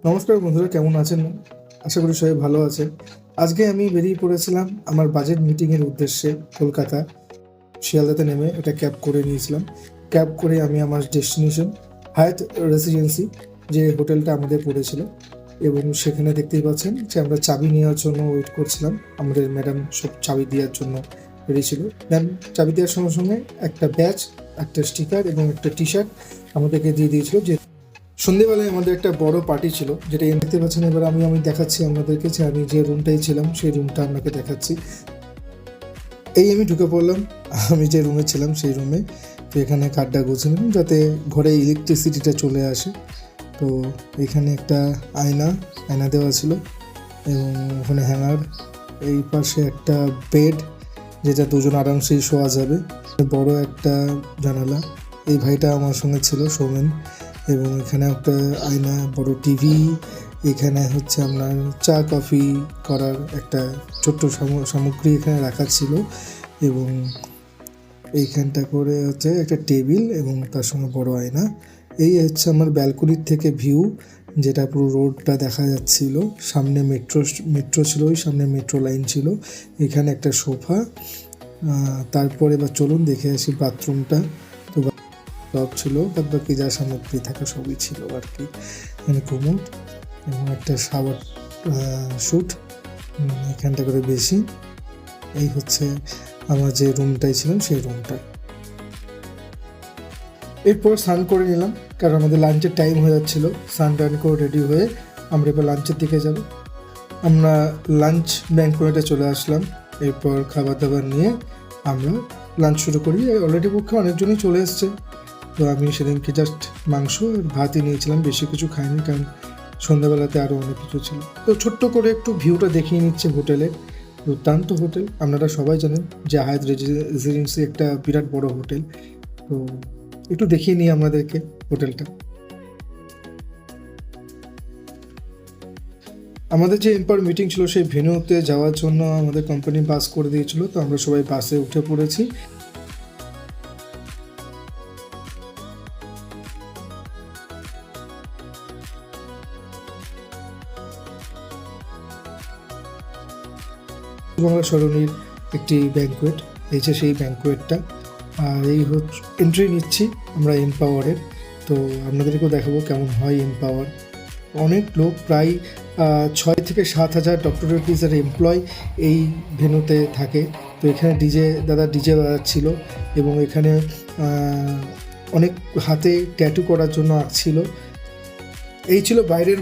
নমস্কার বন্ধুরা, কেমন আছেন? আশা করি সবাই ভালো আছেন। আজকে আমি বেরিয়ে পড়েছিলাম আমার বাজেট মিটিংয়ের উদ্দেশ্যে কলকাতা। শিয়ালদাতে নেমে একটা ক্যাব করে নিয়েছিলাম। ক্যাব করে আমি আমার ডেস্টিনেশন হায়াত রেসিডেন্সি, যে হোটেলটা আমাদের পড়েছিল, এবং সেখানে দেখতেই পাচ্ছেন যে আমরা চাবি নেওয়ার জন্য ওয়েট করছিলাম। আমাদের ম্যাডাম সব চাবি দেওয়ার জন্য বেরিয়েছিল। দেন চাবি দেওয়ার সঙ্গে সঙ্গে একটা ব্যাচ, একটা স্টিকার এবং একটা টি শার্ট আমাদেরকে দিয়ে দিয়েছিল। যে সন্ধেবেলায় আমাদের একটা বড় পার্টি ছিল, যেটা দেখতে পাচ্ছেন। এবার আমি দেখাচ্ছি আপনাদেরকে যে আমি যে রুমটাই ছিলাম সেই রুমটা আপনাকে দেখাচ্ছি। এই আমি ঢুকে পড়লাম আমি যে রুমে ছিলাম সেই রুমে। তো এখানে কার্ডটা গুছিয়ে নিলাম যাতে ঘরে ইলেকট্রিসিটিটা চলে আসে। তো এখানে একটা আয়না দেওয়া ছিল এবং ওখানে হ্যাঙ্গার, এই পাশে একটা বেড যেটা দুজন আরামসেই শোয়া যাবে, বড় একটা জানালা। এই ভাইটা আমার সঙ্গে ছিল, সৌমেন। এবং এখানে একটা আয়না, বড় টিভি, এখানে হচ্ছে আপনার চা কফি করার একটা ছোট্ট সামগ্রী এখানে রাখা ছিল, এবং এইখানটা করে হচ্ছে একটা টেবিল এবং তার সঙ্গে বড় আয়না। এই হচ্ছে আমার ব্যালকনির থেকে ভিউ, যেটা পুরো রোডটা দেখা যাচ্ছিল। সামনে মেট্রো ছিল, ওই সামনে মেট্রো লাইন ছিল। এখানে একটা সোফা। তারপরে এবার চলুন দেখে আসি বাথরুমটা। তো সব ছিল, বাদ বাকি যা সামগ্রী থাকে সবই ছিল আর কি। এখানে কুমুদ এবং একটা শাওয়ার শ্যুট এখানটা করে বেশি। এই হচ্ছে আমার যে রুমটাই ছিলাম সেই রুমটা। এরপর স্নান করে নিলাম, কারণ আমাদের লাঞ্চের টাইম হয়ে যাচ্ছিলো। স্নান টান করে রেডি হয়ে আমরা এবার লাঞ্চের দিকে যাব। আমরা লাঞ্চ ব্যাঙ্কোয়েটে চলে আসলাম। এরপর খাবার দাবার নিয়ে আমরা লাঞ্চ শুরু করি। অলরেডি পক্ষে অনেকজনই চলে এসছে। তো আমি সেদিনকে জাস্ট মাংস আর ভাতই নিয়েছিলাম, বেশি কিছু খাইনি, কারণ সন্ধ্যাবেলাতে আরও অনেক কিছু ছিল। তো ছোট্ট করে একটু ভিউটা দেখিয়ে নিচ্ছে হোটেলের। দুর্দান্ত হোটেল, আপনারা সবাই জানেন যে হায়াত রেসিডেন্সি একটা বিরাট বড় হোটেল। তো একটু দেখিয়ে নিই আমাদেরকে হোটেলটা। আমাদের যে এম্পাওয়ার মিটিং ছিল সেই ভেন্যুতে যাওয়ার জন্য আমাদের কোম্পানি বাস করে দিয়েছিল। তো আমরা সবাই বাসে উঠে পড়েছি। বাংলা সরণির একটি ব্যাঙ্কোয়েট, এই যে সেই ব্যাঙ্কোয়েটটা। আর এই হচ্ছে এন্ট্রি নিচ্ছি আমরা এম্পাওয়ারের। তো আপনাদেরকেও দেখাবো কেমন হয় এম্পাওয়ার। অনেক লোক, প্রায় 6 থেকে 7 হাজার ডক্টরেটিসের এমপ্লয় এই ভেন্যুতে থাকে। তো এখানে ডিজে বাজাচ্ছিল, এবং এখানে অনেক হাতে ট্যাটু করার জন্য আঁকছিল। এই ছিল বাইরের